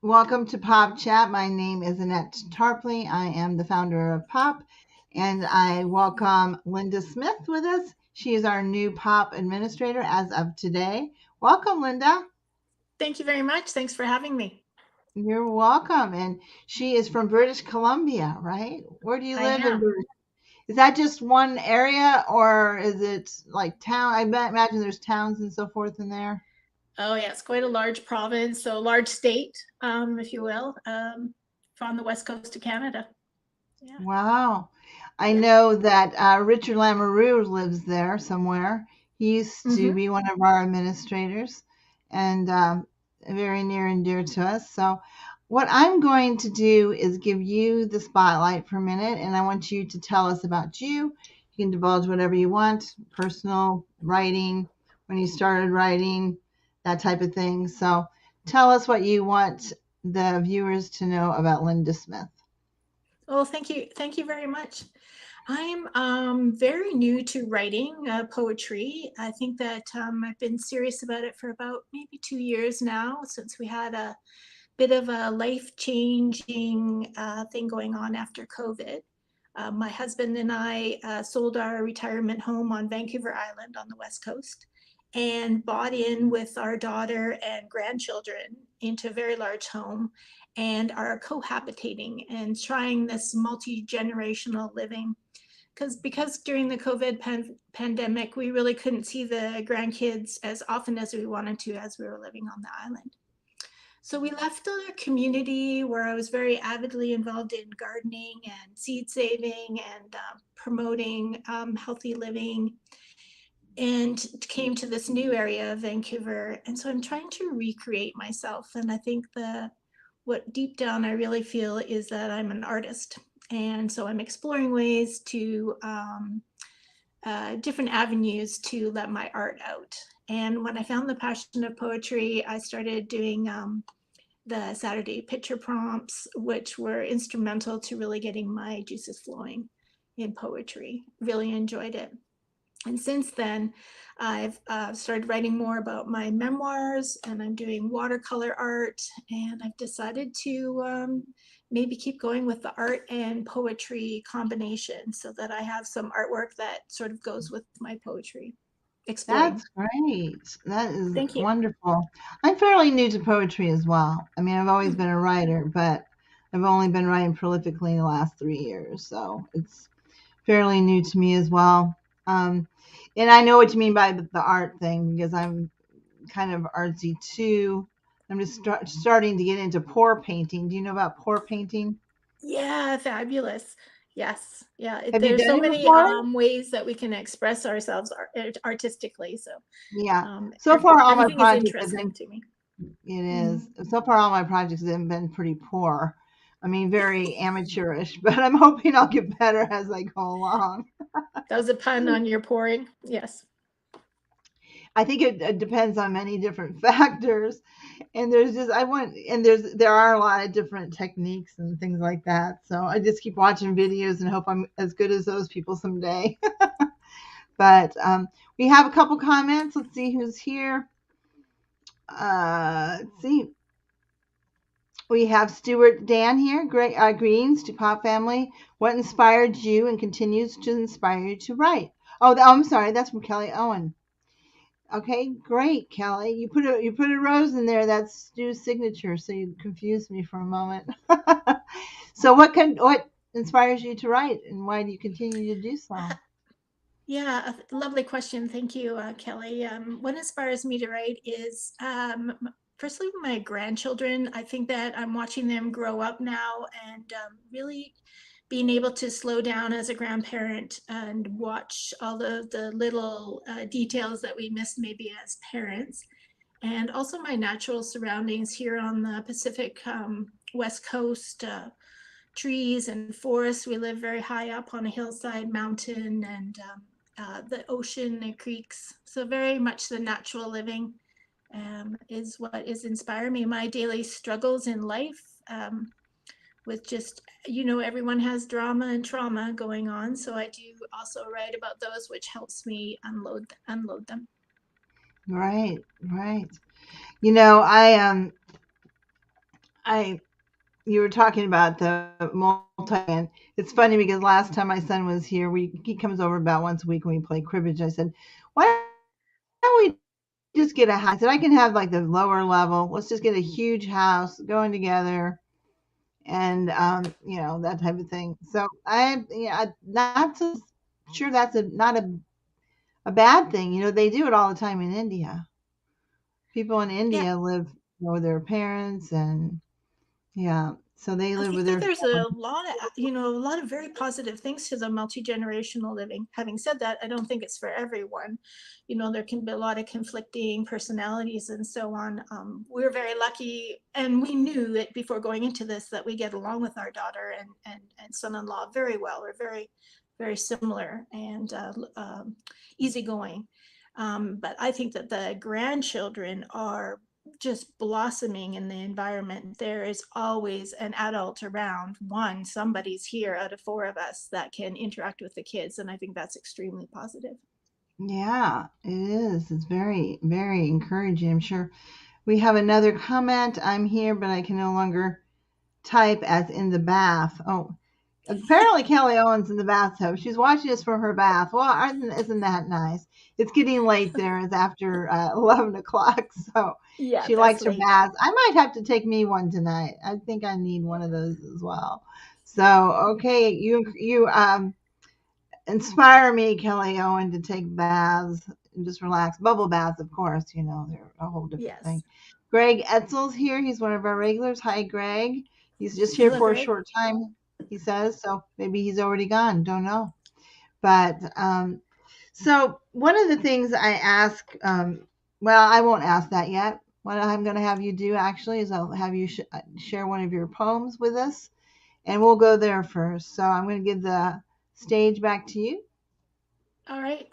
Welcome to Pop Chat. My name is Annette Tarpley. I am the founder of Pop, and I welcome Lynda Smith with us. She is our new Pop administrator as of today. Welcome, Lynda. Thank you very much. Thanks for having me. You're welcome. And she is from British Columbia, right? Where do you I live in am. British? Is that just one area or is it like town? Imagine there's towns and so forth in there. Oh, yeah, it's quite a large province, so large state, if you will, on the west coast of Canada. Yeah, Wow. I yeah. know that Richard Lamoureux lives there somewhere. He used to hmm be one of our administrators and very near and dear to us. So, what I'm going to do is give you the spotlight for a minute, and I want you to tell us about you. You can divulge whatever you want, personal, writing, when you started writing, that type of thing. So, tell us what you want the viewers to know about Lynda Smith. Well, thank you. Thank you very much. I'm very new to writing poetry. I think that I've been serious about it for about maybe 2 years now, since we had a bit of a life-changing thing going on after COVID. My husband and I sold our retirement home on Vancouver Island on the West Coast and bought in with our daughter and grandchildren into a very large home and are cohabitating and trying this multi-generational living because during the COVID pandemic, we really couldn't see the grandkids as often as we wanted to as we were living on the island. So we left a community where I was very avidly involved in gardening and seed saving and promoting healthy living, and came to this new area of Vancouver. And so I'm trying to recreate myself. And I think what deep down I really feel is that I'm an artist. And so I'm exploring ways to different avenues to let my art out. And when I found the passion of poetry, I started doing the Saturday picture prompts, which were instrumental to really getting my juices flowing in poetry. Really enjoyed it. And since then, I've started writing more about my memoirs, and I'm doing watercolor art. And I've decided to maybe keep going with the art and poetry combination so that I have some artwork that sort of goes with my poetry. Exploring. That's great. That is Thank you. wonderful. I'm fairly new to poetry as well. I mean, I've always been a writer, but I've only been writing prolifically in the last 3 years, so it's fairly new to me as well. Um, and I know what you mean by the art thing because I'm kind of artsy too. I'm just starting to get into pour painting. Do you know about pour painting? Yeah, fabulous. Yes. Yeah. Have you There's done so it many before? ways that we can express ourselves artistically. So Yeah. So far, all my everything is projects have interesting been. to me. It hmm is. So far, all my projects have been pretty poor. I mean, very amateurish, but I'm hoping I'll get better as I go along. That was a pun on your pouring. Yes. I think it depends on many different factors, and there are a lot of different techniques and things like that. So I just keep watching videos and hope I'm as good as those people someday. But we have a couple comments. Let's see who's here. Let's see. We have Stuart Dan here. Great greetings to Pop Family. What inspired you and continues to inspire you to write? I'm sorry. That's from Kelly Owen. Okay, great, Kelly. You put a rose in there. That's Stu's signature. So you confused me for a moment. So what inspires you to write, and why do you continue to do so? Yeah, a lovely question. Thank you, Kelly. What inspires me to write is firstly my grandchildren. I think that I'm watching them grow up now and really being able to slow down as a grandparent and watch all of the little details that we miss maybe as parents. And also my natural surroundings here on the Pacific West Coast. Trees and forests. We live very high up on a hillside mountain, and the ocean and creeks. So very much the natural living is what is inspiring me. My daily struggles in life with just, everyone has drama and trauma going on. So I do also write about those, which helps me unload them. Right, right. You know, I you were talking about the multi. It's funny because last time my son was here, we he comes over about once a week and we play cribbage. I said, why don't we just get a house? I said I can have like the lower level. Let's just get a huge house going together, and that type of thing. So not so sure that's not a bad thing. They do it all the time in India. People in Yeah, India live with their parents, and yeah, so they I live with think that their there's family. a lot of, a lot of very positive things to the multi-generational living. Having said that, I don't think it's for everyone. There can be a lot of conflicting personalities and so on. We're very lucky, and we knew it before going into this that we get along with our daughter and son-in-law very well. We're very, very similar and easygoing. But I think that the grandchildren are just blossoming in the environment. There is always an adult around. Somebody's here out of four of us that can interact with the kids. And I think that's extremely positive. Yeah, it is. It's very, very encouraging. I'm sure we have another comment. I'm here, but I can no longer type as in the bath. Oh, apparently Kelly Owens in the bathtub. She's watching us from her bath. Well, isn't that nice? It's getting late there. It's after 11 o'clock, so Yeah, she that's likes her late. bath. I might have to take me one tonight. I think I need one of those as well. So, okay, you inspire me, Kelly Owen, to take baths and just relax. Bubble baths, of course, they're a whole different thing. Yes. Greg Etzel's here. He's one of our regulars. Hi, Greg. He's just here Hello, for a Greg. short time, he says, so maybe he's already gone. Don't know. But so one of the things I ask, well, I won't ask that yet. What I'm going to have you do actually is I'll have you share one of your poems with us, and we'll go there first. So I'm going to give the stage back to you. All right.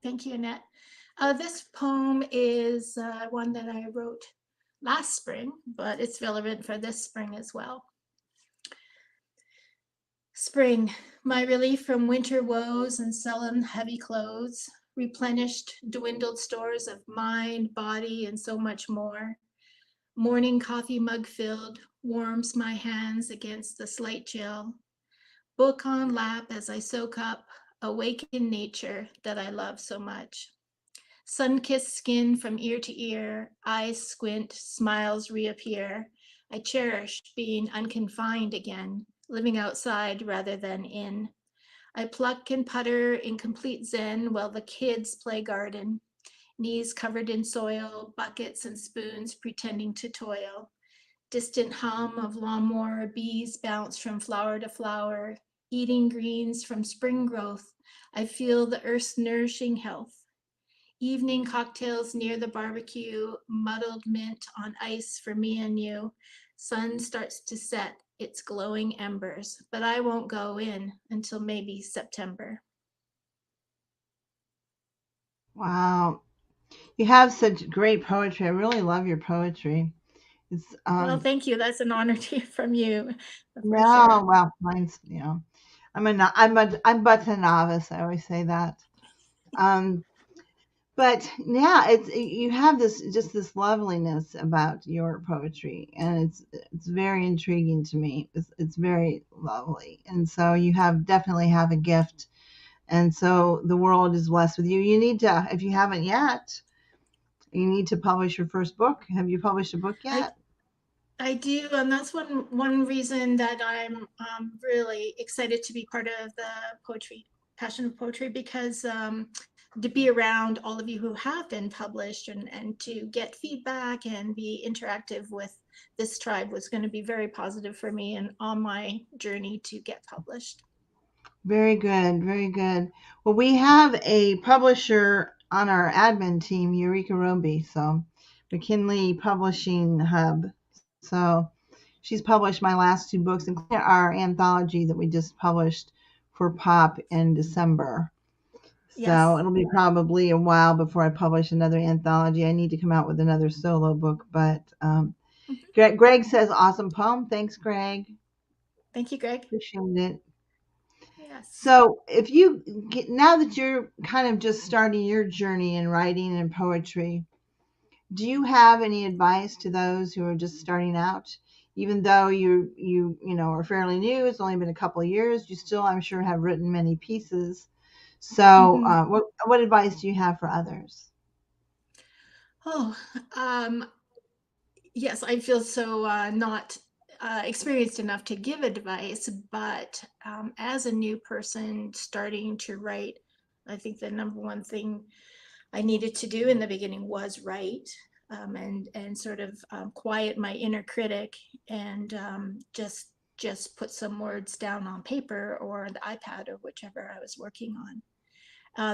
Thank you, Annette. This poem is one that I wrote last spring, but it's relevant for this spring as well. Spring, my relief from winter woes and sullen heavy clothes, replenished dwindled stores of mind, body, and so much more. Morning coffee mug filled, warms my hands against the slight chill. Book on lap as I soak up, awaken nature that I love so much. Sun-kissed skin from ear to ear, eyes squint, smiles reappear. I cherish being unconfined again, living outside rather than in. I pluck and putter in complete zen while the kids play garden, knees covered in soil, buckets and spoons pretending to toil. Distant hum of lawnmower bees bounce from flower to flower, eating greens from spring growth. I feel the earth's nourishing health. Evening cocktails near the barbecue, muddled mint on ice for me and you. Sun starts to set its glowing embers, but I won't go in until maybe September. Wow, you have such great poetry. I really love your poetry. It's Well, thank you. That's an honor to from you, for no, sure. well, mine's I'm but a novice. I always say that. Um, but yeah, you have this loveliness about your poetry, and it's very intriguing to me. It's very lovely, and so you definitely have a gift, and so the world is blessed with you. You need to, if you haven't yet, you need to publish your first book. Have you published a book I yet? I do, and that's one reason that I'm really excited to be part of the poetry passion of poetry because to be around all of you who have been published and to get feedback and be interactive with this tribe was going to be very positive for me and on my journey to get published. Very good, very good. Well, we have a publisher on our admin team, Eureka Roby, so McKinley Publishing Hub. So she's published my last two books, including our anthology that we just published for Pop in December. So Yes. it'll be probably a while before I publish another anthology. I need to come out with another solo book, but Mhm. Greg says awesome poem. Thanks, Greg. Thank you, Greg. Appreciate it. Yes. So, if you now that you're kind of just starting your journey in writing and poetry, do you have any advice to those who are just starting out? even though you are fairly new, it's only been a couple of years, you still, I'm sure, have written many pieces. So, Mhm. what advice do you have for others? Oh, um, yes, I feel so not experienced enough to give advice, but as a new person starting to write, I think the number one thing I needed to do in the beginning was write, and sort of quiet my inner critic, and just put some words down on paper or the iPad or whichever I was working on.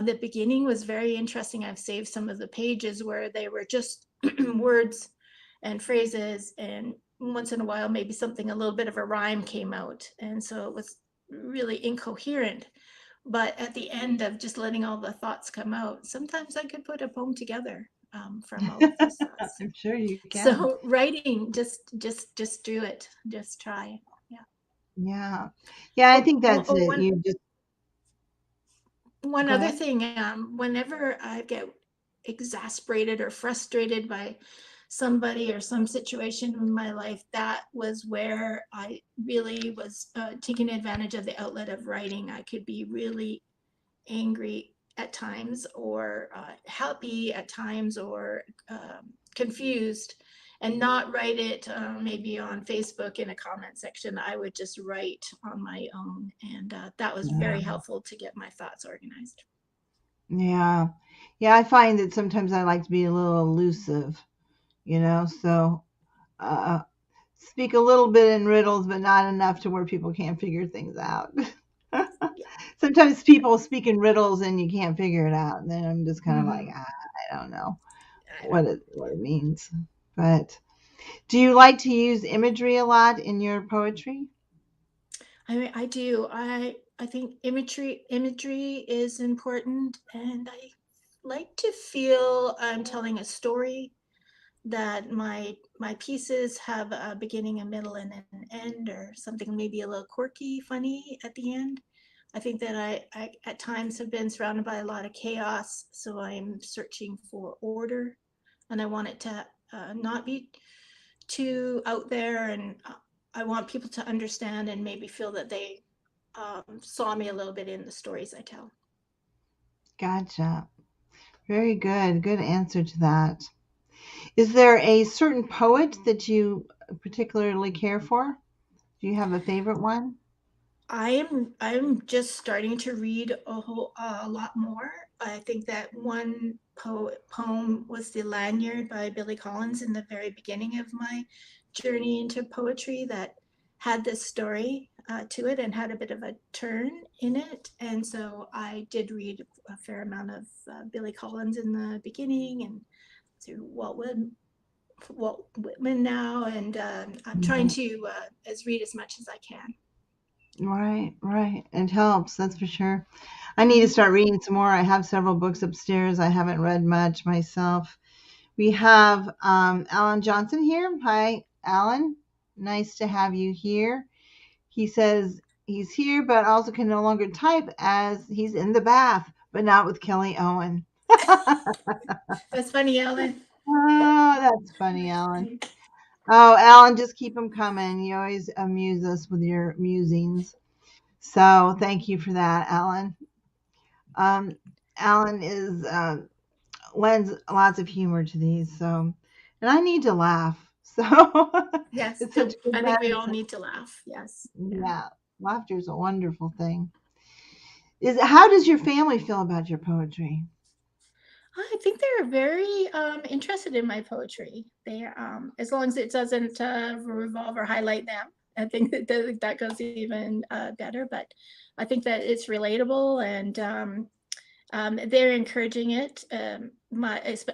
The beginning was very interesting. I've saved some of the pages where they were just words and phrases, and once in a while, maybe something, a little bit of a rhyme came out. And so it was really incoherent. But at the end of just letting all the thoughts come out, sometimes I could put a poem together from all of those thoughts. I'm sure you can. So writing, just do it. Just try. Yeah. Yeah. Yeah, I Oh, think one, that's oh, it. one, You just one go other ahead. thing, whenever I get exasperated or frustrated by somebody or some situation in my life, that was where I really was taking advantage of the outlet of writing. I could be really angry at times, or happy at times, or confused, and not write it maybe on Facebook in a comment section. I would just write on my own, and that was very Yeah. helpful to get my thoughts organized. Yeah. Yeah, I find that sometimes I like to be a little elusive, so uh, speak a little bit in riddles, but not enough to where people can't figure things out. Yeah. Sometimes people speak in riddles and you can't figure it out, and then I'm just kind of like, Mm-hmm. I don't know I know. what it means. But do you like to use imagery a lot in your poetry? I mean, I do. I think imagery is important, and I like to feel I'm telling a story, that my pieces have a beginning, a middle, and an end, or something maybe a little quirky, funny at the end. I think that I at times have been surrounded by a lot of chaos, so I'm searching for order, and I want it to not be too out there, and I want people to understand and maybe feel that they saw me a little bit in the stories I tell. Gotcha. Very good. Good answer to that. Is there a certain poet that you particularly care for? Do you have a favorite one? I'm just starting to read a lot more. I think that one poem was "The Lanyard" by Billy Collins in the very beginning of my journey into poetry, that had this story to it and had a bit of a turn in it. And so I did read a fair amount of Billy Collins in the beginning, and through Walt Whitman now, and I'm trying Mhm. to as read as much as I can. Right, right. It helps, that's for sure. I need to Mhm. start reading some more. I have several books upstairs. I haven't read much myself. We have Alan Johnson here. Hi, Alan. Nice to have you here. He says he's here, but also can no longer type as he's in the bath, but not with Kelly Owen. That's funny, Ellen. Oh, that's funny, Alan. Oh, Alan, just keep them coming. You always amuse us with your musings. So thank you for that, Alan. Um, Alan is lends lots of humor to these. So, and I need to laugh. So Yes, it's such good I think we all medicine. need to laugh. Yes. Yeah. Yeah, laughter is a wonderful thing. Is how does your family feel about your poetry? I think they're very interested in my poetry. They, as long as it doesn't revolve or highlight them, I think that goes even better. But I think that it's relatable, and they're encouraging it.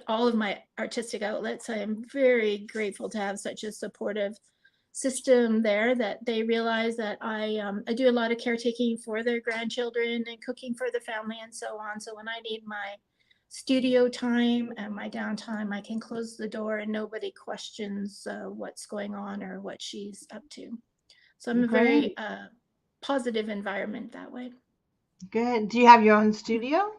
All of my artistic outlets, I am very grateful to have such a supportive system there, that they realize that I do a lot of caretaking for their grandchildren and cooking for the family and so on. So when I need my studio time and my downtime, I can close the door and nobody questions what's going on or what she's up to. So I'm a Great, very positive environment that way. good. Do you have your own studio?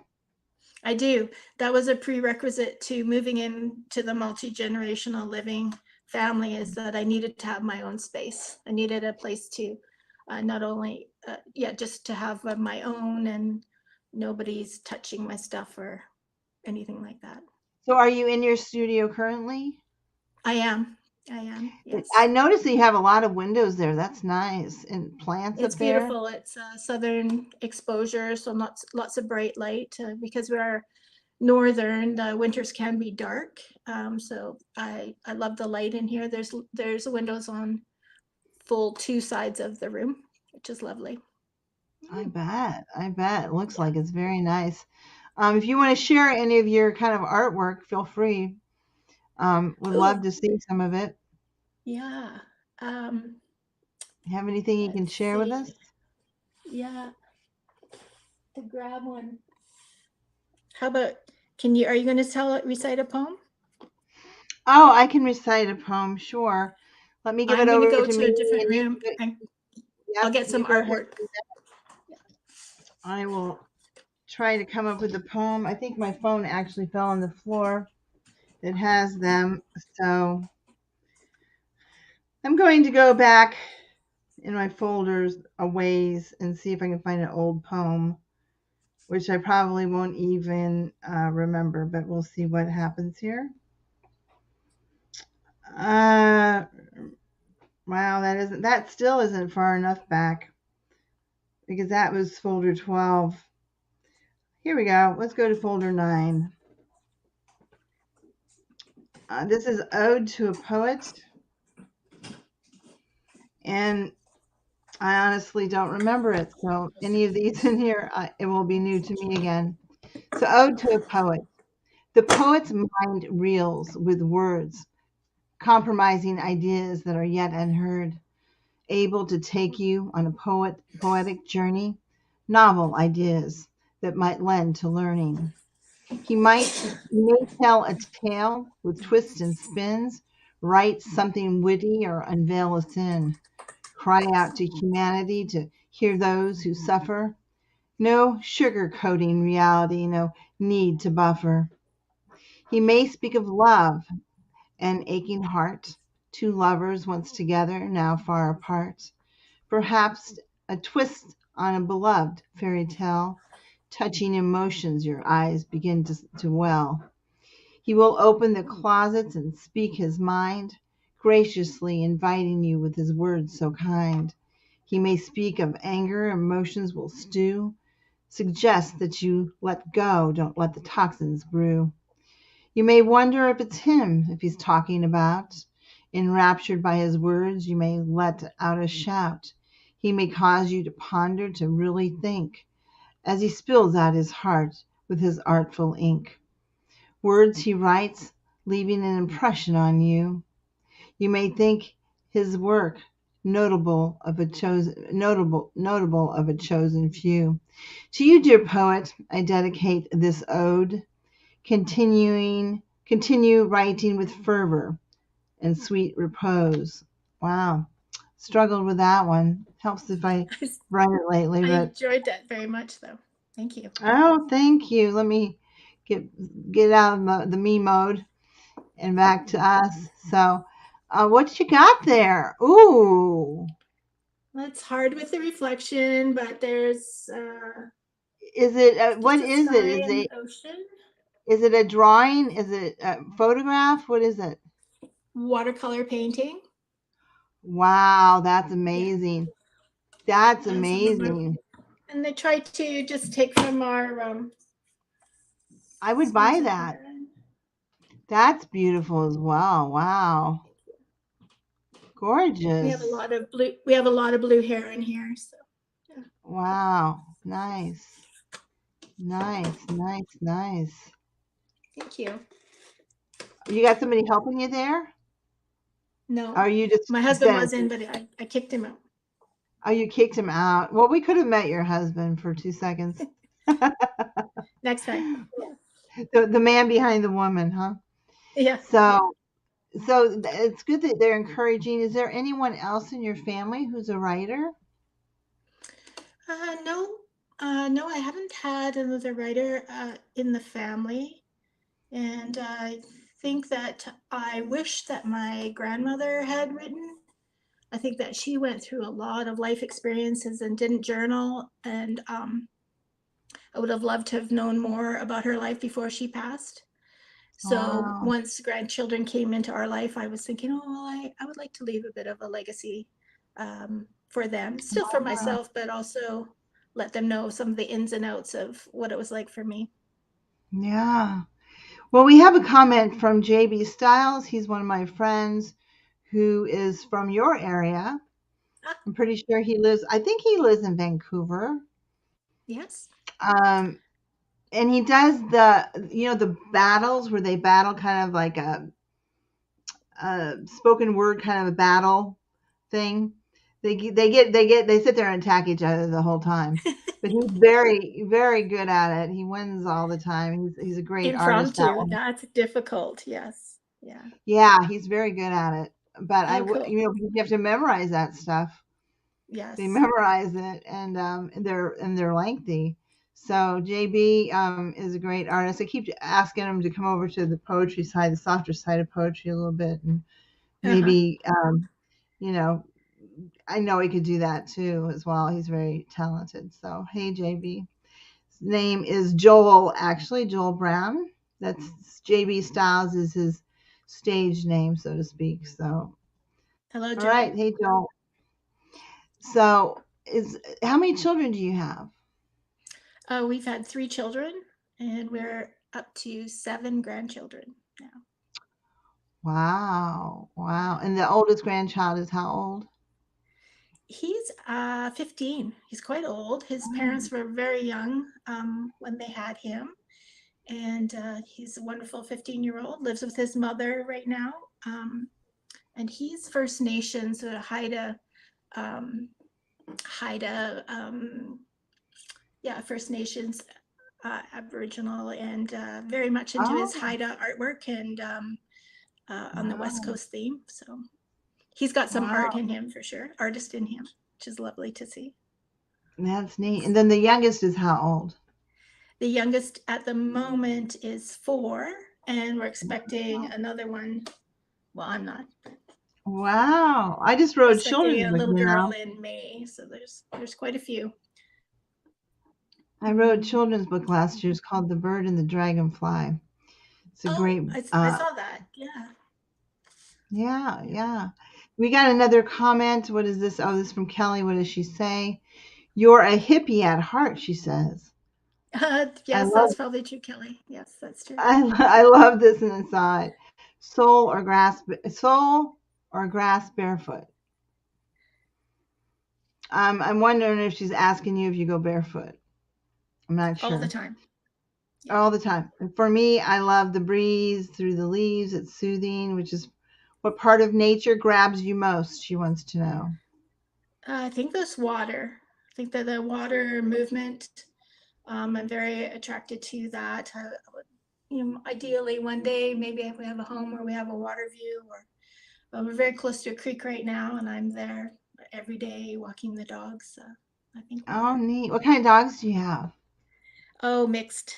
I do. That was a prerequisite to moving into the multi generational living family is that I needed to have my own space. I needed a place to not only, yeah, just to have my own and nobody's touching my stuff or anything like that. So are you in your studio currently? I am. I am. I Yes. noticed that you have a lot of windows there. That's nice. And plants It's up there. beautiful. It's southern exposure, so lots of bright light because we are northern. The winters can be dark, so I love the light in here. There's windows on full two sides of the room, which is lovely. I bet. I bet. It looks Yeah. like it's very nice. If you want to share any of your kind of artwork, feel free. Would love Oh, to see some of it. yeah. Um, Have anything you can let's share with see. us? Yeah, to grab one. How about? Can you? Are you going to recite a poem? Oh, I can recite a poem, sure. Let me give it I'm going to over go to to me a different and you room give it. and I'll Yep, get you some go ahead artwork. and do that. I will try to come up with a poem. I think my phone actually fell on the floor. It has them. So I'm going to go back in my folders a ways and see if I can find an old poem, which I probably won't even remember, but we'll see what happens here. Uh, wow, that still isn't far enough back because that was folder 12. Here we go. Let's go to folder 9. This is Ode to a Poet, and I honestly don't remember it. So any of these in here, it will be new to me again. So Ode to a Poet. The poet's mind reels with words, compromising ideas that are yet unheard, able to take you on a poetic journey, novel ideas that might lend to learning. He may tell a tale with twists and spins, write something witty or unveil a sin, cry out to humanity to hear those who suffer. No sugar-coating reality, no need to buffer. He may speak of love, an aching heart, two lovers once together, now far apart. Perhaps a twist on a beloved fairy tale, touching emotions your eyes begin to well. He will open the closets and speak his mind, graciously inviting you with his words so kind. He may speak of anger, emotions will stew, suggest that you let go, don't let the toxins brew. You may wonder if it's him, if he's talking about. Enraptured by his words, you may let out a shout. He may cause you to ponder, to really think, as he spills out his heart with his artful ink. Words he writes, leaving an impression on you. You may think his work notable of a chosen few. To you, dear poet, I dedicate this ode. Continue writing with fervor and sweet repose. Wow. Struggled with that one. Helps if I write it lately, I but enjoyed that very much, though. Thank you. oh, thank you. Let me get out of the me mode and back to us. So, what you got there? Ooh, Well, it's hard with the reflection, but there's is it? What just a is it? sky and ocean. Is it a drawing? Is it a photograph? What is it? Watercolor painting. Wow, that's Yeah. amazing. That's Some of my, amazing. and they try to just take from our I would buy excuse me that. here. That's beautiful as well. Wow. We have a Gorgeous. lot of blue. We have a lot of blue hair in here, so yeah. Wow. Nice. Nice. Nice. Nice. Thank you. You got somebody helping you there? No, Or you just my husband said was in, but I kicked him out. oh you kicked him out? Well, we could have met your husband for 2 seconds. Next time. Yeah. The man behind the woman, huh? Yeah. So it's good that they're encouraging. Is there anyone else in your family who's a writer? No, no, I haven't had another writer in the family, and think that I wish that my grandmother had written. I think that she went through a lot of life experiences and didn't journal. And I would have loved to have known more about her life before she passed. So Wow. once grandchildren came into our life, I was thinking, oh, well, I would like to leave a bit of a legacy for them, still for Wow. myself, but also let them know some of the ins and outs of what it was like for me. Yeah. Well, we have a comment from JB Styles. He's one of my friends who is from your area. Ah, I'm pretty sure I think he lives in Vancouver. yes. Um, and he does the battles where they battle kind of like a spoken word kind of a battle thing. They sit there and attack each other the whole time. But he's very, very good at it. He wins all the time. He's a great artist that Impromptu. way. That's difficult. Yes. Yeah. Yeah, he's very good at it. But Oh, cool. you have to memorize that stuff. They Yes. memorize it, and they're lengthy. So JB is a great artist. I keep asking him to come over to the poetry side, the softer side of poetry a little bit, and Uh huh. maybe you know I know he could do that too as well. He's very talented. So hey JB, his name is Joel, actually Joel Brown. That's JB Styles is his stage name, so to speak. So Hello, all right, Joel. hey Joel. So is how many children do you have? We've had 3 children, and we're up to 7 grandchildren now. Wow, wow. And the oldest grandchild is how old? He's 15. He's quite old. His Oh, parents were very young when they had him, and he's a wonderful 15-year-old. Lives with his mother right now, and he's First Nations, um, Haida, yeah, First Nations, Aboriginal, and very much into his oh, Haida artwork and on the West wow, Coast theme. So he's got some art wow. in him for sure, artist in him, which is lovely to see. That's neat. And then the youngest is how old? The youngest at the moment is 4, and we're expecting Wow. another one. Well, I'm not. Wow. I just We're wrote a expecting children's a book, little you girl know. in May, so there's quite a few. I wrote a Mm. children's book last year. It's called The Bird and the Dragonfly. It's a Oh, great I saw that. Yeah. yeah, yeah. We got another comment. What is this? Oh, this is from Kelly. What does she say? You're a hippie at heart, she says. I Yes, love that's probably true, Kelly. Yes, that's true. I love this inside. Soul or grass barefoot. I'm wondering if she's asking you if you go barefoot. I'm not All the sure. time. Yeah. All the time. And for me, I love the breeze through the leaves. It's soothing, which is what part of nature grabs you most, she wants to know. I think this water. I think that the water movement. I'm very attracted to that. Ideally, one day, maybe if we have a home where we have a water view, or we're very close to a creek right now, and I'm there every day walking the dogs. I think Oh, water. neat. What kind of dogs do you have? Oh, mixed.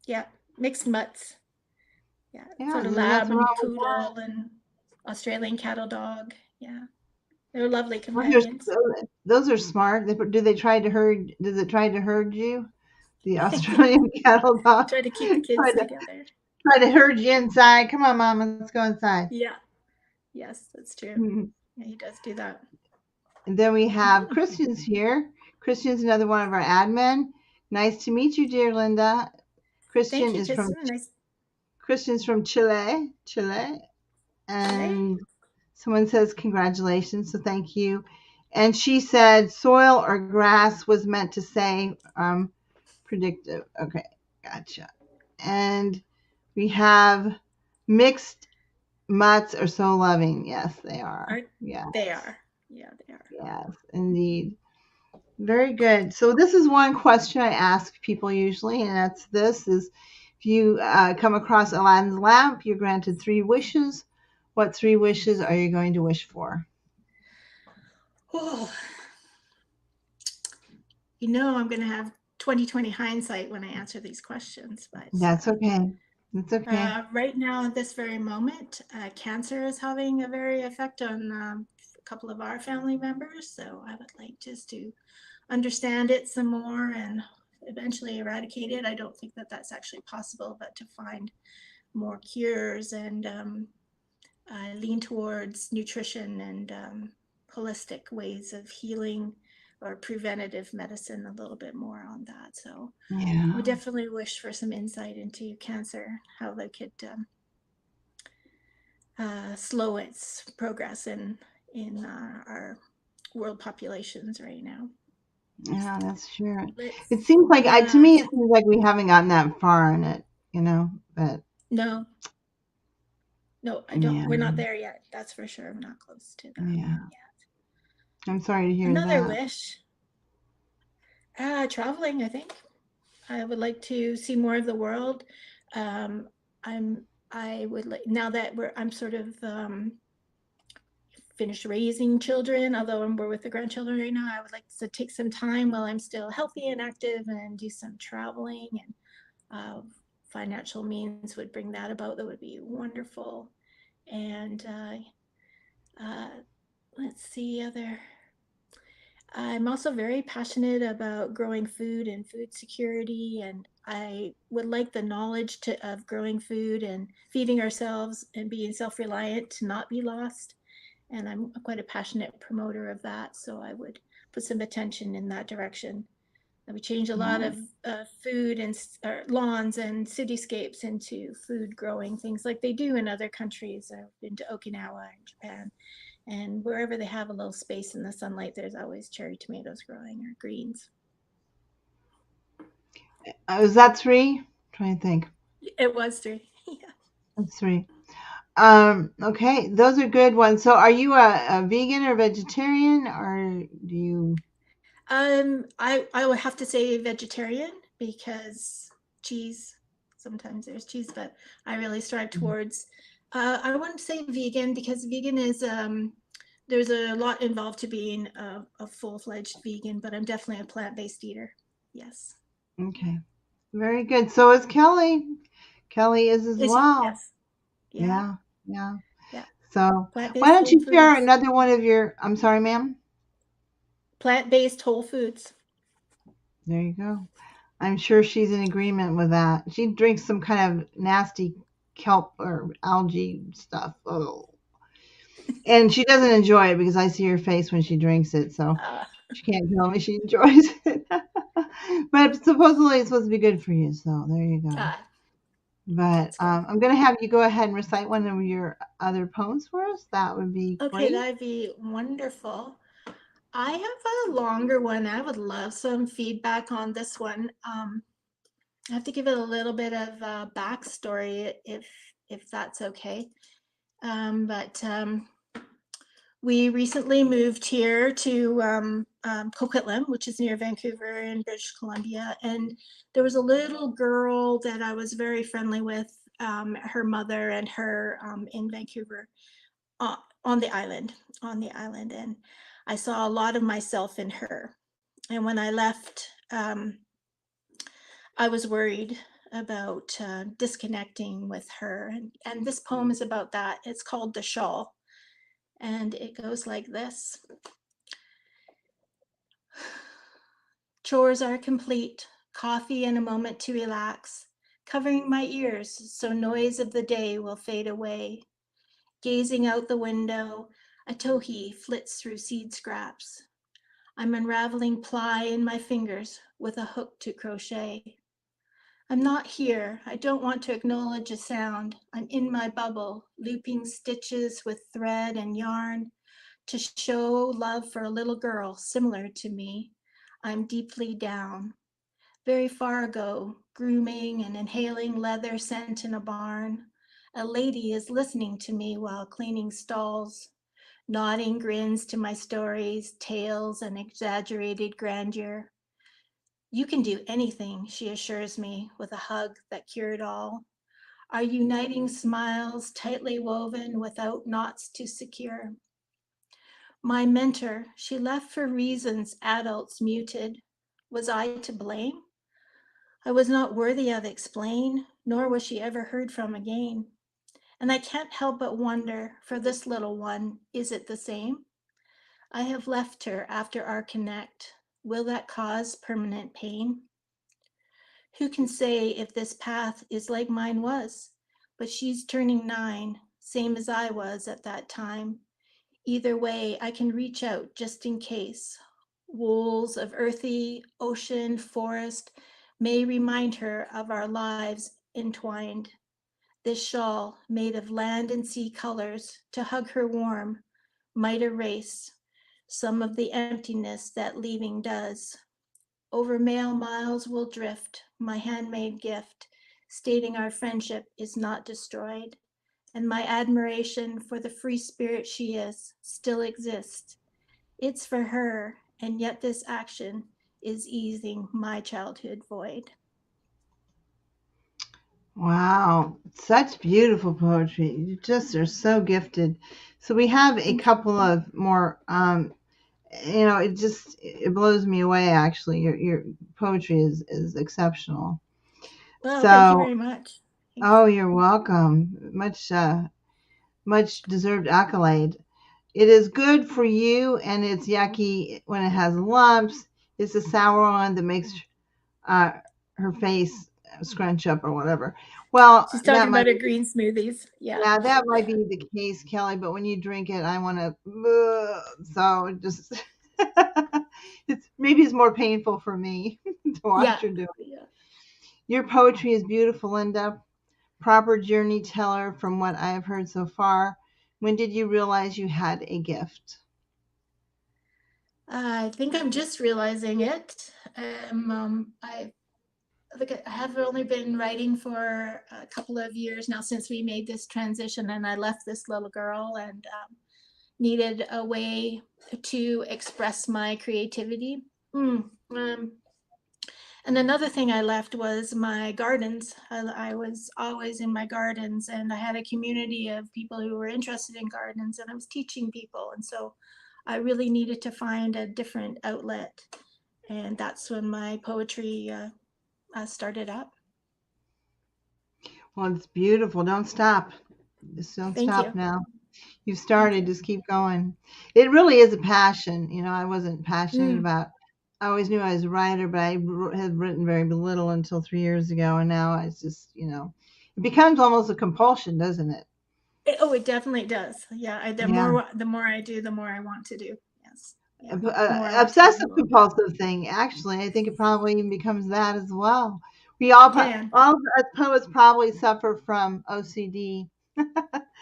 Yeah, mixed mutts. Yeah, Yeah, sort of there's lab nothing wrong and with that. poodle and Australian cattle dog. Yeah, they're lovely Well, companions. those are smart. Do they try to herd? Does it try to herd you? The Australian cattle dog Try to keep the try kids to together. try to herd you inside. Come on, Mama, let's go inside. Yeah, yes, that's true. And Yeah, he does do that. then we have Christian's here. Christian's another one of our admin. Nice to meet you, dear Linda. Thank Christian you, is from Kristen. Nice. Christian's from Chile, Chile. and someone says congratulations, so thank you. And she said soil or grass was meant to say predictive. Okay, gotcha. And we have mixed mutts are so loving. Yes, they are. Are Yes, they are. Yeah, they are. yes, indeed. Very good. So this is one question I ask people usually, and that's this: is if you come across Aladdin's lamp, you're granted 3 wishes. What 3 wishes are you going to wish for? Oh, I'm going to have 2020 hindsight when I answer these questions, but That's okay. It's okay. Right now, at this very moment, cancer is having a very effect on a couple of our family members. So I would like just to understand it some more and eventually eradicate it. I don't think that that's actually possible, but to find more cures and lean towards nutrition and holistic ways of healing or preventative medicine a little bit more on that. So I would Yeah. definitely wish for some insight into cancer, how they could slow its progress in our world populations right now. Yeah, that's sure. Let's It seems like to yeah me it seems like we haven't gotten that far in it, but no no I don't yeah, we're not there yet. That's for sure. I'm not close to that yeah. yet. I'm sorry to hear Another that. wish, traveling. I think I would like to see more of the world. Um, I'm I would like now that I'm sort of finished raising children, although we're with the grandchildren right now. I would like to take some time while I'm still healthy and active and do some traveling, and financial means would bring that about. That would be wonderful. And uh, let's see other. I'm also very passionate about growing food and food security, and I would like the knowledge of growing food and feeding ourselves and being self-reliant to not be lost. And I'm quite a passionate promoter of that, so I would put some attention in that direction. And we change a lot Yeah. of food and lawns and cityscapes into food growing things like they do in other countries. I've been to Okinawa and Japan, and wherever they have a little space in the sunlight, there's always cherry tomatoes growing or greens. Was that three? Trying to think. It was three. Yeah. That's three. Okay, those are good ones. So, are you a vegan or vegetarian, or do you? I would have to say vegetarian because cheese. Sometimes there's cheese, but I really strive towards. I wouldn't say vegan because vegan is there's a lot involved to being a full-fledged vegan, but I'm definitely a plant-based eater. Yes. Okay, very good. So is Kelly. Kelly is as Is he? well. Yes. Yeah. Yeah, yeah. Yeah. So, why Plant-based don't whole you share foods. another one of your? I'm sorry, ma'am. Plant-based whole foods. There you go. I'm sure she's in agreement with that. She drinks some kind of nasty kelp or algae stuff. Oh. And she doesn't enjoy it because I see her face when she drinks it, so Uh, she can't tell me she enjoys it. But supposedly it's supposed to be good for you, so there you go. uh, But that's good. I'm going to have you go ahead and recite one of your other poems for us. That would be Okay, great. that'd be wonderful. I have a longer one. I would love some feedback on this one. I have to give it a little bit of backstory if that's okay. But we recently moved here to Coquitlam, which is near Vancouver in British Columbia, and there was a little girl that I was very friendly with, her mother and her in Vancouver uh, on the island, and I saw a lot of myself in her. And when I left, I was worried about disconnecting with her. And this poem is about that. It's called The Shawl. And it goes like this. Chores are complete, coffee and a moment to relax, covering my ears so noise of the day will fade away. Gazing out the window, a towhee flits through seed scraps. I'm unraveling ply in my fingers with a hook to crochet. I'm not here. I don't want to acknowledge a sound. I'm in my bubble, looping stitches with thread and yarn to show love for a little girl similar to me. I'm deeply down. Very far ago, grooming and inhaling leather scent in a barn. A lady is listening to me while cleaning stalls, nodding grins to my stories, tales, and exaggerated grandeur. You can do anything, she assures me with a hug that cured all. Our uniting smiles tightly woven without knots to secure. My mentor, she left for reasons adults muted. Was I to blame? I was not worthy of explain. nor was she ever heard from again. And I can't help but wonder, for this little one, is it the same? I have left her after our connect. Will that cause permanent pain? Who can say if this path is like mine was? But she's turning 9, same as I was at that time. Either way, I can reach out just in case. Wools of earthy, ocean, forest may remind her of our lives entwined. This shawl, made of land and sea colors, to hug her warm, might erase some of the emptiness that leaving does. Over mail miles will drift my handmade gift, stating our friendship is not destroyed, and my admiration for the free spirit she is still exists. It's for her, and yet this action is easing my childhood void. Wow, such beautiful poetry. You just are so gifted. So we have a Thank you. couple of more. It blows me away. Actually, your poetry is exceptional. Well, thank you So, very much. Thanks. oh, you're welcome. Much deserved accolade. It is good for you, and it's yucky when it has lumps. It's a sour one that makes uh, her face scrunch up or whatever. Well, She's that talking might about her green smoothies. Yeah. yeah, that might be the case, Kelly. But when you drink it, I want to. So just it's more painful for me to watch Yeah. her do it. Yeah. Your poetry is beautiful, Linda. Proper journey teller from what I have heard so far. When did you realize you had a gift? I think I'm just realizing it. I think I have only been writing for a couple of years now since we made this transition, and I left this little girl and needed a way to express my creativity. Mm, um, and another thing I left was my gardens. I was always in my gardens, and I had a community of people who were interested in gardens, and I was teaching people. And so I really needed to find a different outlet. And that's when my poetry started up. Well, it's beautiful. Don't stop. Just don't Thank stop you. now. You've Thank started. you. Just keep going. It really is a passion. I wasn't passionate Mm. about. I always knew I was a writer, but had written very little until 3 years ago, and now it's just it becomes almost a compulsion, doesn't it? Oh, it definitely does. Yeah, Yeah. the more I do, the more I want to do. Yes. Yeah. The more I want to be Obsessive involved. compulsive thing. Actually, I think it probably even becomes that as well. It can. All of us poets probably suffer from OCD.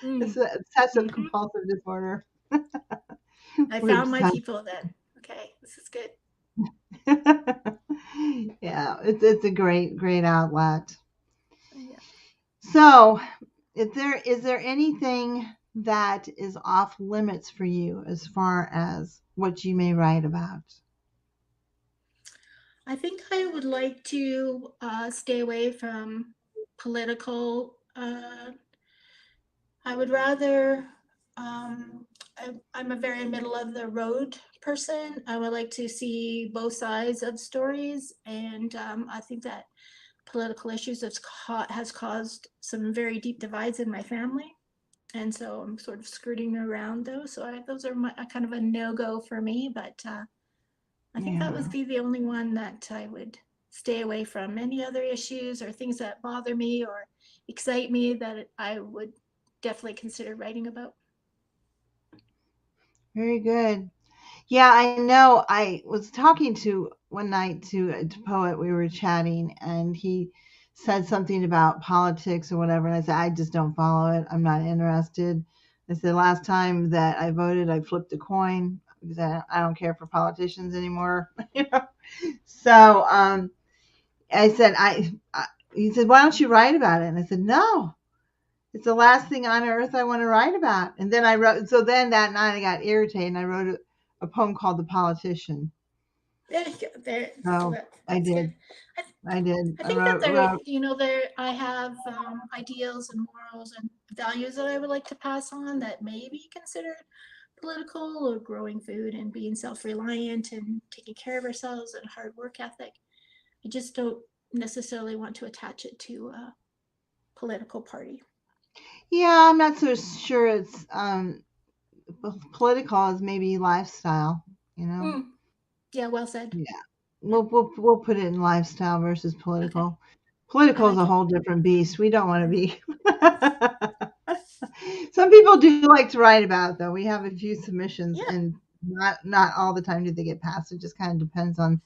Mm. It's an obsessive Hmm. compulsive disorder. I We're found my obsessed. people then. Okay, this is good. Yeah, it's a great outlet. Yeah. So, is there anything that is off limits for you as far as what you may write about? I think I would like to stay away from political. I would rather. I'm a very middle of the road person. I would like to see both sides of stories, and I think that political issues has caused some very deep divides in my family, and so I'm sort of skirting around those. So those are kind of a no go for me. But I think that Yeah, would be the only one that I would stay away from. Any other issues or things that bother me or excite me that I would definitely consider writing about. very good. Yeah, I know. I was talking to one night to a poet. We were chatting, and he said something about politics or whatever. And I said, I just don't follow it. I'm not interested. I said, last time that I voted, I flipped a coin because I don't care for politicians anymore. So I said, he said, why don't you write about it? And I said, no, it's the last thing on earth I want to write about. And then I wrote, so then that night I got irritated and I wrote a poem called The Politician. There you go. There, So I that's good. did. I, I did. I I think that there, wrote, I have ideals and morals and values that I would like to pass on that may be considered political, or growing food and being self-reliant and taking care of ourselves and hard work ethic. I just don't necessarily want to attach it to political party. Yeah, I'm not so sure it's political as maybe lifestyle, you know. Mm, yeah, well said. Yeah. Yeah, We'll put it in lifestyle versus okay, political. I Political is a like it. whole different beast. We don't want to Yeah, be. Some people do like to write about it, though. We have a few submissions, yeah, and not all the time do they get passed. It just kind of depends on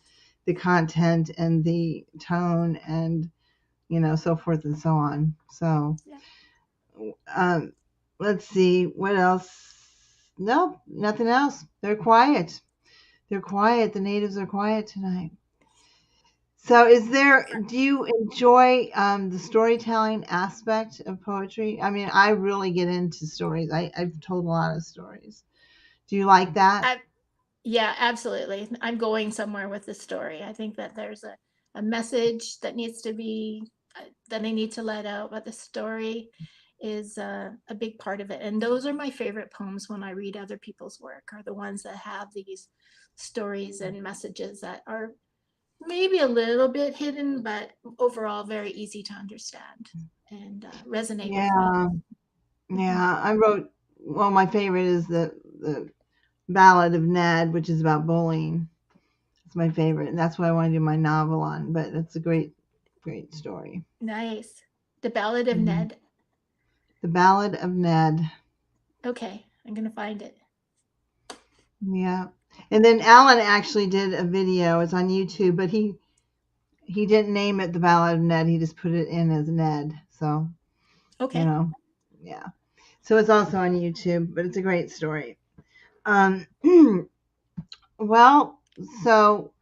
the content and the tone and so forth and so on. So yeah. um, let's see what else. No, nothing else. They're quiet. They're quiet. The natives are quiet tonight. So, do you enjoy the storytelling aspect of poetry? I mean, I really get into stories. I've told a lot of stories. Do you like that? I, yeah, absolutely. I'm going somewhere with the story. I think that there's a message that needs to be that I need to let out, but the story is a big part of it. And those are my favorite poems when I read other people's work, are the ones that have these stories and messages that are maybe a little bit hidden, but overall very easy to understand and resonate with me. Yeah, Mhm. yeah. I wrote. Well, my favorite is the Ballad of Ned, which is about bullying. It's my favorite, and that's what I want to do my novel on. But it's a great story. Nice. The Ballad of Mhm. Ned. The Ballad of Ned. Okay, I'm gonna find it. Yeah. And then Alan actually did a video. It's on YouTube, but he didn't name it the Ballad of Ned. He just put it in as Ned. So, you Okay. know, yeah. So it's also on YouTube, but it's a great story. Um, well, so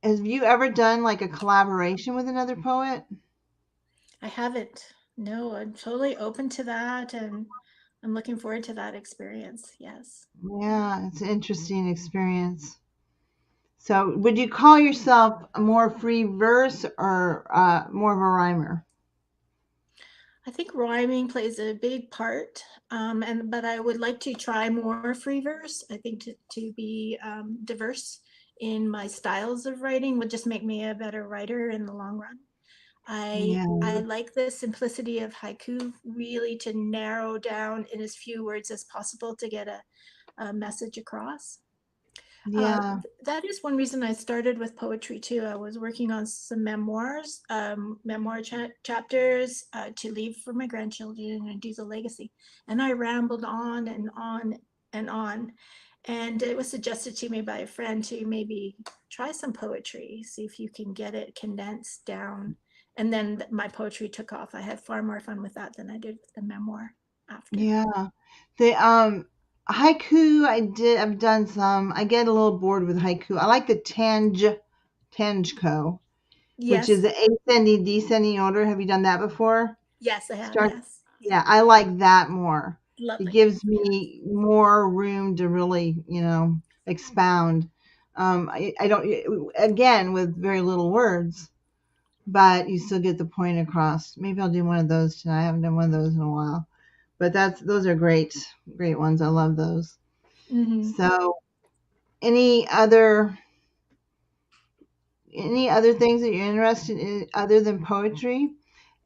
have you ever done like a collaboration with another poet? I haven't. No, I'm totally open to that, and I'm looking forward to that experience. Yes. Yeah, it's an interesting experience. So, would you call yourself a more free verse or more of a rhymer? I think rhyming plays a big part, and but I would like to try more free verse. I think to be diverse in my styles of writing would just make me a better writer in the long run. Yeah, I like the simplicity of haiku, really to narrow down in as few words as possible to get a message across. yeah, That is one reason I started with poetry too. I was working on some memoirs, chapters to leave for my grandchildren and do the legacy. And I rambled on and on and on. And it was suggested to me by a friend to maybe try some poetry, see if you can get it condensed down. And then my poetry took off. I had far more fun with that than I did with the memoir after. yeah. The haiku I've done some. I get a little bored with haiku. I like the Tanjko, which is Yes, the ascending descending order. Have you done that before? yes, I have. Start Yes, yeah, Yeah, I like that more. It lovely. gives Yeah. me more room to really, expound. I don't again with very little words, but you still get the point across. Maybe I'll do one of those tonight. I haven't done one of those in a while. But those are great ones. I love those. Mm-hmm. So, any other any other things that you're interested in other than poetry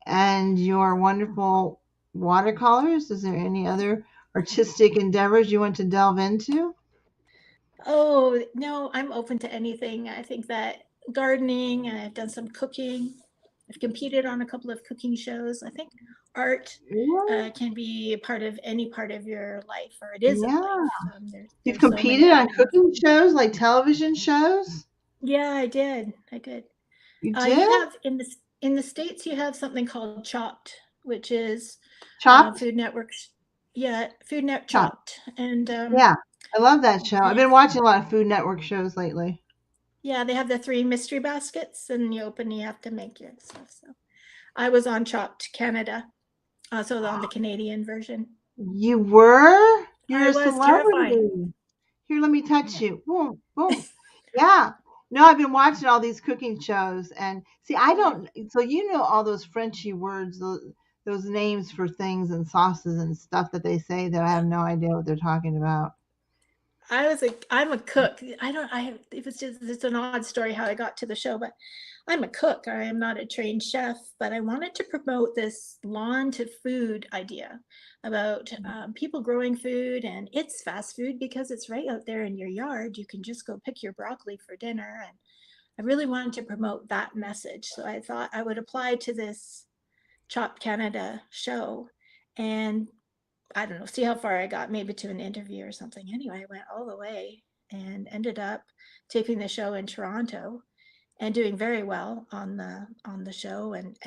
and your wonderful watercolors? Is there any other artistic endeavors you want to delve into? Oh, no, I'm open to anything. I think that gardening, I've done some cooking. I've competed on a couple of cooking shows. I think art Yeah. can be a part of any part of your life, or it is a Yeah. life. You've There's so many competed on avenues. cooking shows like television shows? Yeah, I did. I did. You You did? have in the states you have something called Chopped, which is Chopped? Food Network's. Yeah, Food Net Chopped. Chopped, and Yeah. I love that show. I've been yes. watching a lot of Food Network shows lately. Yeah, they have the three mystery baskets, and you open, you have to make your stuff. So I was on Chopped Canada, so on the Canadian version. You were? You're I a was terrifying. celebrity. Here, let me touch you. Boom, boom. Yeah. No, I've been watching all these cooking shows and see, I Yeah. don't, so all those Frenchy words, those names for things and sauces and stuff that they say that I have no idea what they're talking about. I'm a cook. I don't, I, it was just, it's an odd story how I got to the show, but I'm a cook. I am not a trained chef, but I wanted to promote this lawn to food idea about people growing food, and it's fast food because it's right out there in your yard. You can just go pick your broccoli for dinner. And I really wanted to promote that message. So I thought I would apply to this Chop Canada show and I don't know, see how far I got, maybe to an interview or something. Anyway, I went all the way and ended up taping the show in Toronto and doing very well on the show, and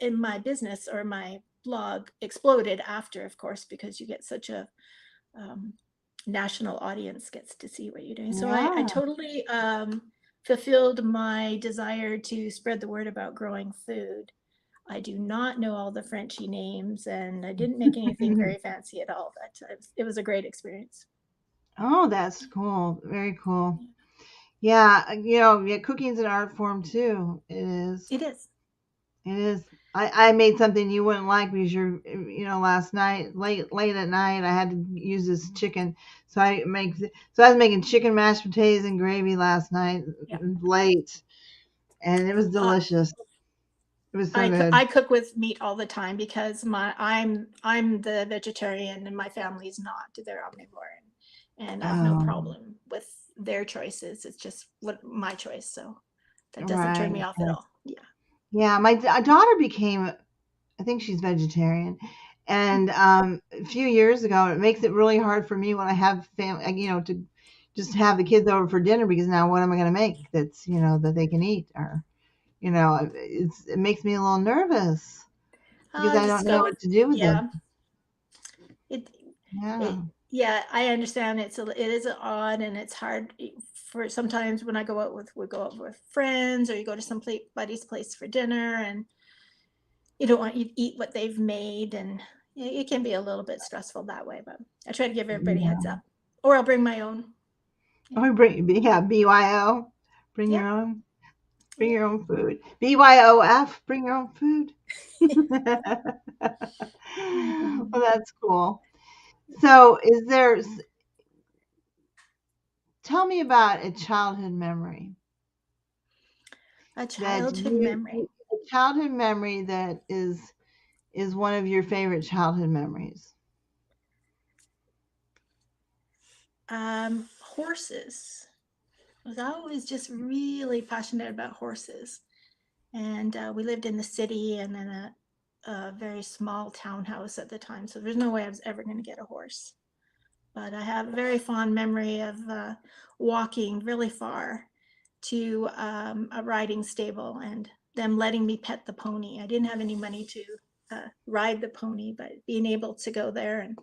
in my business or my blog exploded after, of course, because you get such a um, national audience gets to see what you're doing. So I Yeah. totally fulfilled my desire to spread the word about growing food. I do not know all the Frenchy names, and I didn't make anything very fancy at all, but it was a great experience. Oh, that's cool. Very cool. Yeah, yeah, cooking's an art form too. It is. It is. It is. I made something you wouldn't like because last night, late at night, I had to use this chicken. So I was making chicken mashed potatoes and gravy last night Yeah. late, and it was Uh, delicious. It was so good. I cook with meat all the time because I'm the vegetarian and my family's not. They're omnivore, and I have no Oh, problem with their choices. It's just what my choice, so that doesn't turn me right. off at all. Yeah. Yeah, my daughter became, I think she's vegetarian. And a few years ago, it makes it really hard for me when I have family, to just have the kids over for dinner because now what am I going to make that's, that they can eat? Or, it makes me a little nervous because I don't Just know go with what to do with it. yeah. It Yeah. it yeah, I understand it is odd and it's hard for sometimes when we go out with friends or you go to somebody's place for dinner and you don't want you to eat what they've made and it can be a little bit stressful that way, but I try to give everybody heads Yeah. up. Or I'll bring my own. Yeah. Or yeah, BYO, bring your Yep. own, bring Yep. your own food. BYOF, bring your own food. Well, that's cool. So, tell me about a childhood memory A that childhood memory. a childhood memory that is one of your favorite childhood memories. Horses. I was always just really passionate about horses. And we lived in the city and in a very small townhouse at the time, so there's no way I was ever going to get a horse. But I have a very fond memory of walking really far to a riding stable and them letting me pet the pony. I didn't have any money to ride the pony, but being able to go there, and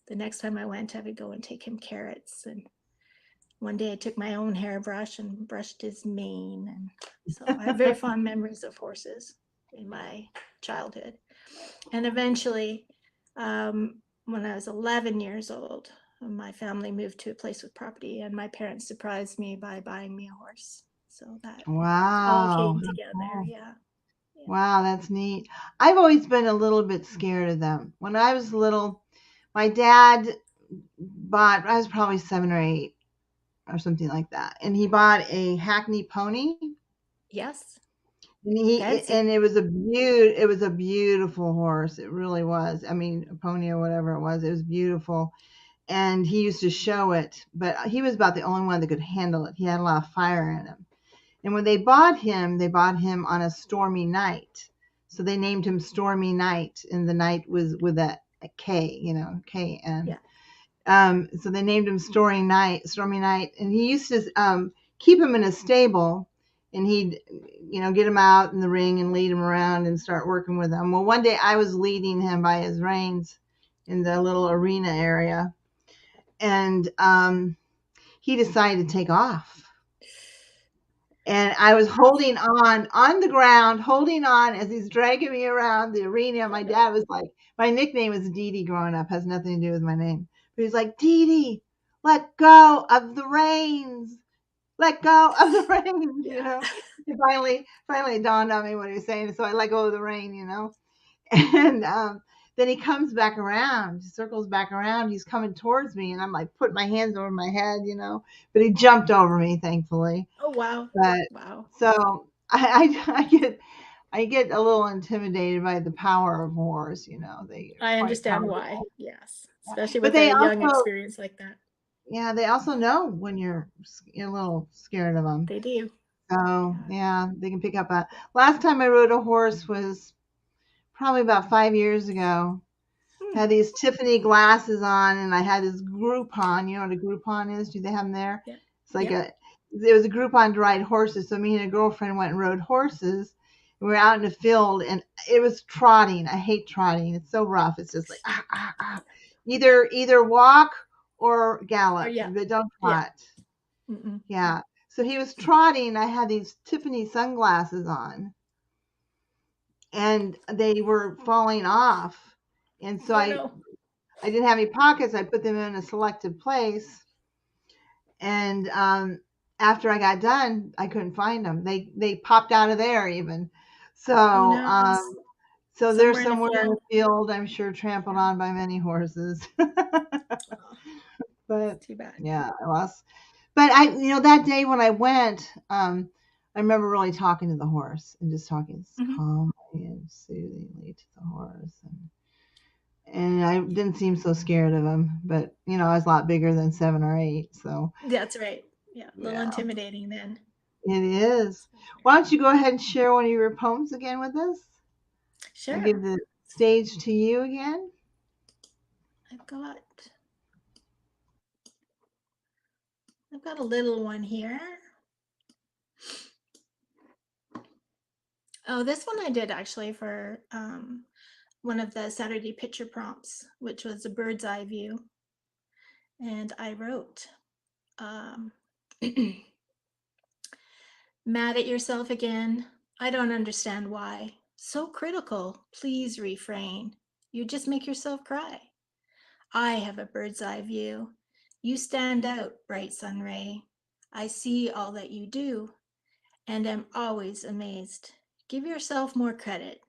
the next time I went, I would go and take him carrots. And one day I took my own hairbrush and brushed his mane. And so I have very fond memories of horses in my childhood. And eventually, when I was 11 years old, my family moved to a place with property, and my parents surprised me by buying me a horse. So that all Wow. came together. Yeah. Yeah. Wow, that's neat. I've always been a little bit scared of them. When I was little, my dad I was probably 7 or 8 or something like that, and he bought a Hackney pony. Yes. And Fancy. it was a beautiful horse. It really was. I mean, a pony or whatever it was. It was beautiful. And he used to show it, but he was about the only one that could handle it. He had a lot of fire in him. And when they bought him on a stormy night. So they named him Stormy Night, and the night was with a K, K-N. Yeah. So they named him Stormy Night, and he used to keep him in a stable, and he'd, get him out in the ring and lead him around and start working with him. Well, one day I was leading him by his reins in the little arena area, and he decided to take off. And I was holding on the ground, holding on as he's dragging me around the arena. My dad was like, my nickname was Dee Dee growing up, has nothing to do with my name. But he's like, Dee Dee, let go of the reins. Let go of the reins, Yeah. It finally dawned on me what he was saying. So I let go of the rein. And then he comes back around, he circles back around, he's coming towards me, and I'm like putting my hands over my head, but he jumped over me, thankfully. Oh, wow. But Wow. so I get a little intimidated by the power of horse. They are I quite understand why. powerful. Yes. Especially But with a young experience like that. they also know when you're a little scared of them. They do. So Yeah. yeah, they can pick up a. Yeah. Last time I rode a horse was probably about 5 years ago. Hmm. Had these Tiffany glasses on, and I had this Groupon. You know what a Groupon is? Do they have them there? Yeah. It's like Yeah. it was a Groupon to ride horses. So me and a girlfriend went and rode horses. We were out in the field, and it was trotting. I hate trotting. It's so rough. It's just like either walk or Oh, gallop, yeah. but don't Yeah. trot. Mm-mm. Yeah. So he was trotting. I had these Tiffany sunglasses on, and they were falling off. And so Oh, I no. I didn't have any pockets. I put them in a selected place, and after I got done, I couldn't find them. They popped out of there even. So Oh, no. so they're Somewhere in a somewhere in the field. field, I'm sure, trampled Yeah. on by many horses. Oh, But too bad. yeah, I lost. But that day when I went, I remember really talking to the horse and just talking Hmm. calmly and soothingly to the horse, and I didn't seem so scared of him. But I was a lot bigger than 7 or 8, so That's right. Yeah. A little yeah, intimidating then. it is. That's for Why don't you go ahead and share one of your poems again with us? sure. I'll Sure. give the stage to you again. I've got I've got a little one here. Oh, this one I did actually for one of the Saturday picture prompts, which was a bird's eye view. And I wrote, um, mad at yourself again? I don't understand why. So critical. Please refrain. You just make yourself cry. I have a bird's eye view. You stand out, bright sun ray. I see all that you do and am always amazed. Give yourself more credit.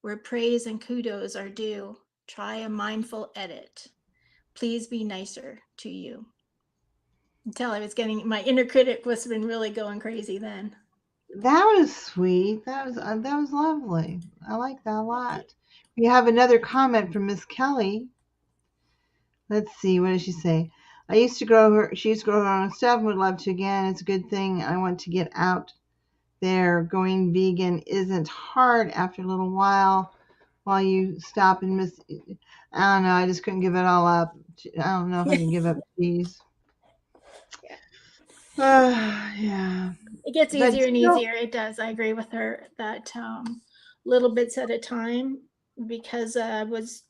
Where praise and kudos are due, try a mindful edit. Please be nicer to you. Until I was getting my inner critic was been really going crazy then. That was sweet. That was lovely. I like that a Thank you. lot. We have another comment from Miss Kelly. Let's see. What does she say? I used to grow her. She used to grow her own stuff. And would love to again. It's a good thing. I want to get out there. Going vegan isn't hard after a little while you stop and miss. I don't know. I just couldn't give it all up. I don't know if I can give up cheese. Yeah. Yeah, It gets but easier and still, easier. It does. I agree with her that little bits at a time because I was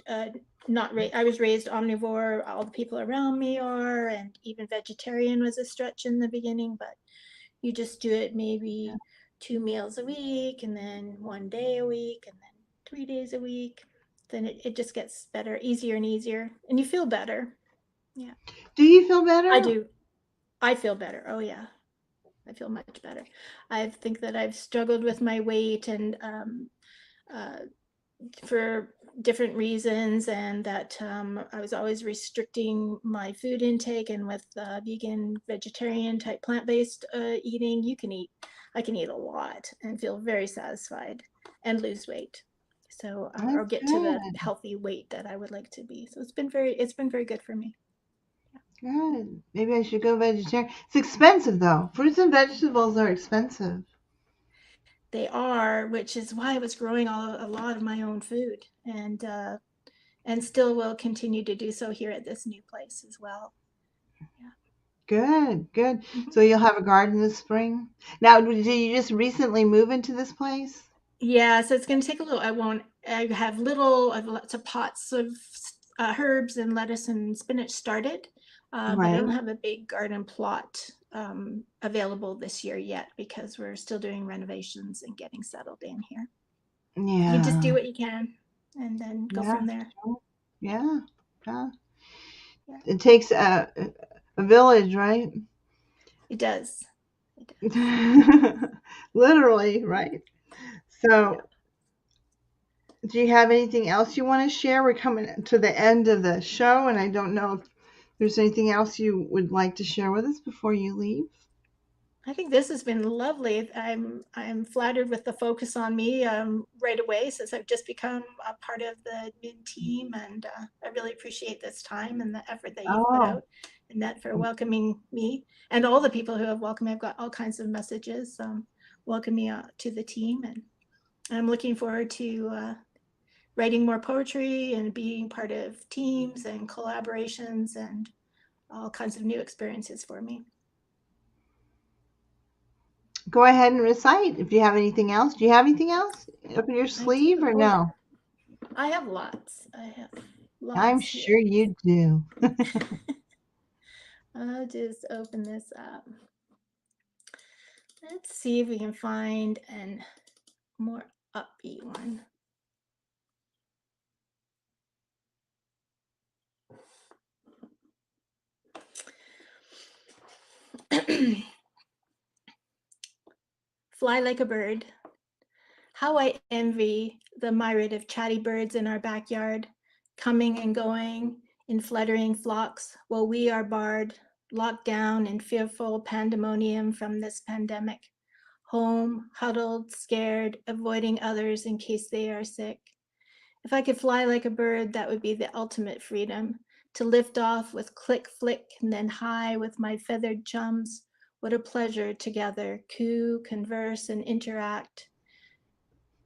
not I was raised omnivore. All the people around me are, and even vegetarian was a stretch in the beginning. But you just do it maybe 2 meals a week, and then 1 day a week, and then 3 days a week. Then it just gets better, easier and easier, and you feel better. Yeah, do you feel I better? do. I feel better. Oh yeah, I feel much better. I think that I've struggled with my weight and uh, for different reasons, and that I was always restricting my food intake. And with vegan, vegetarian type plant based eating, I can eat a lot and feel very satisfied and lose weight. So, or That's get to the good. healthy weight that I would like to be. So it's been very good for me. Good. Maybe I should go vegetarian. It's expensive though. Fruits and vegetables are expensive. They are, which is why I was growing a lot of my own food, and still will continue to do so here at this new place as well. Yeah. Good, good. Mhm. So you'll have a garden this spring. Now, did you just recently move into this place? Yeah, so it's going to take a little. I won't. I have lots of pots of herbs and lettuce and spinach started, but I don't Right. have a big garden plot available this year yet because we're still doing renovations and getting settled in here. You just do Yeah. what you can and then go Yeah. from there. Sure. Yeah. Yeah. Yeah, It takes a village, right? it does. It does. Literally, right? Yeah. So Do you have anything else you want to share? We're coming to the end of the show, and I don't know if there's anything else you would like to share with us before you leave. I think this has been lovely. I'm flattered with the focus on me right away since I've just become a part of the admin team, and I really appreciate this time and the effort that you've put Oh, out, Annette, for welcoming me and all the people who have welcomed me. I've got all kinds of messages welcome me to the team, and I'm looking forward to writing more poetry and being part of teams and collaborations and all kinds of new experiences for me. go ahead and recite if you have anything else. Do you have anything else up in your I sleeve do. or Oh, no? I have lots. I have I'm lots sure here. you do. I'll just open this up. Let's see if we can find a more upbeat one. Fly like a bird. How I envy the myriad of chatty birds in our backyard, coming and going in fluttering flocks, while we are barred, locked down in fearful pandemonium from this pandemic. Home, huddled, scared, avoiding others in case they are sick. If I could fly like a bird, that would be the ultimate freedom. To lift off with click, flick, and then high with my feathered chums. What a pleasure together, coo, converse, and interact.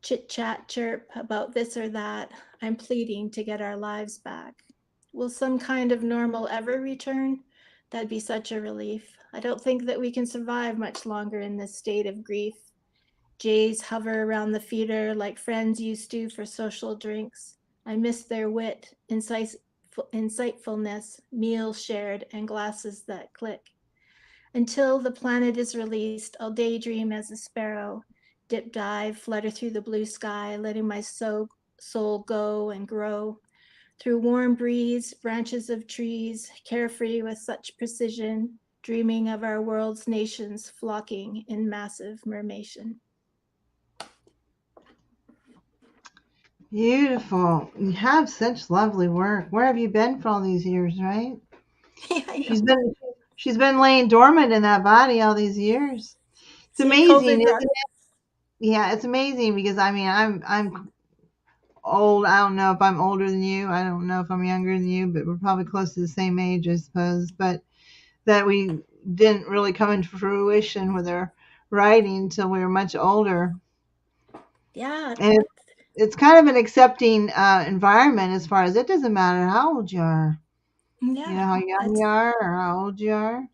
Chit chat, chirp about this or that. I'm pleading to get our lives back. Will some kind of normal ever return? That'd be such a relief. I don't think that we can survive much longer in this state of grief. Jays hover around the feeder like friends used to for social drinks. I miss their wit, insightfulness, meals shared, and glasses that click. Until the planet is released, I'll daydream as a sparrow, dip dive, flutter through the blue sky, letting my soul go and grow. Through warm breeze, branches of trees, carefree with such precision, dreaming of our world's nations flocking in massive mermation. Beautiful. You have such lovely work. Where have you been for all these years, right? Yeah, I She's know. been she's been laying dormant in that body all these years. It's See, amazing, COVID brought. isn't it? Yeah, it's amazing because I mean I'm old. I don't know if I'm older than you. I don't know if I'm younger than you, but we're probably close to the same age, I suppose. But that we didn't really come into fruition with our writing until we were much older. Yeah, And it's kind of an accepting environment as far as it doesn't matter how old you are. You yeah. know how young That's. you are or how old you are.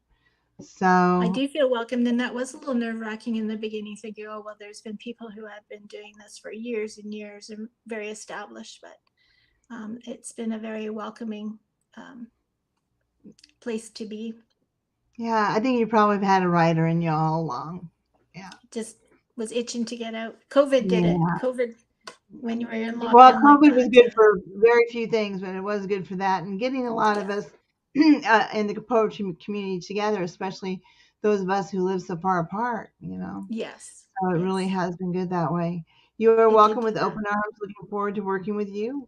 I So do feel welcomed, and that was a little nerve-wracking in the beginning. Thinking, oh well, there's been people who have been doing this for years and years and very established, but it's been a very welcoming um, place to be. yeah, I think you probably have had a writer in you all along. Yeah. Just was itching to get out. COVID did it. Yeah. COVID, when you were in Well, lockdown like COVID was that. good for very few things, but it was good for that. And getting a lot of Yeah. us in the poetry community together, especially those of us who live so far apart, you know. Yes. So it really Yes. has been good that way. You are It did welcome do with that. open arms. Looking forward to working with you,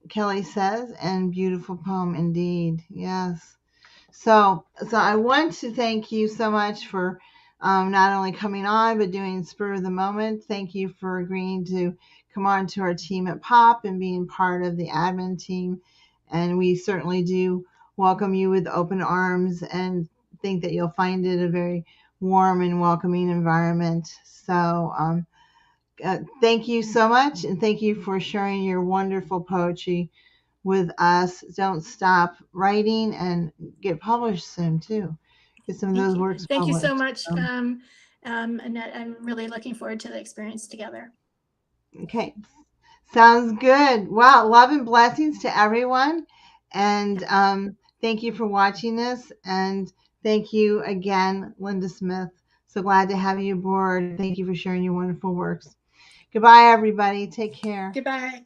Kelly says, and beautiful poem indeed. Yes. So I want to thank you so much for not only coming on but doing spur of the moment. Thank you for agreeing to come on to our team at Pop and being part of the admin team. And we certainly do welcome you with open arms and think that you'll find it a very warm and welcoming environment. So thank you so much, and thank you for sharing your wonderful poetry with us. Don't stop writing and get published soon too. Get some of Thank those you. works Thank you so published. much, Annette. I'm really looking forward to the experience together. Okay, sounds good. Well, love and blessings to everyone, and Yeah. thank you for watching this. And thank you again, Lynda Smith. So glad to have you aboard. Thank you for sharing your wonderful works. Goodbye, everybody. Take care. Goodbye.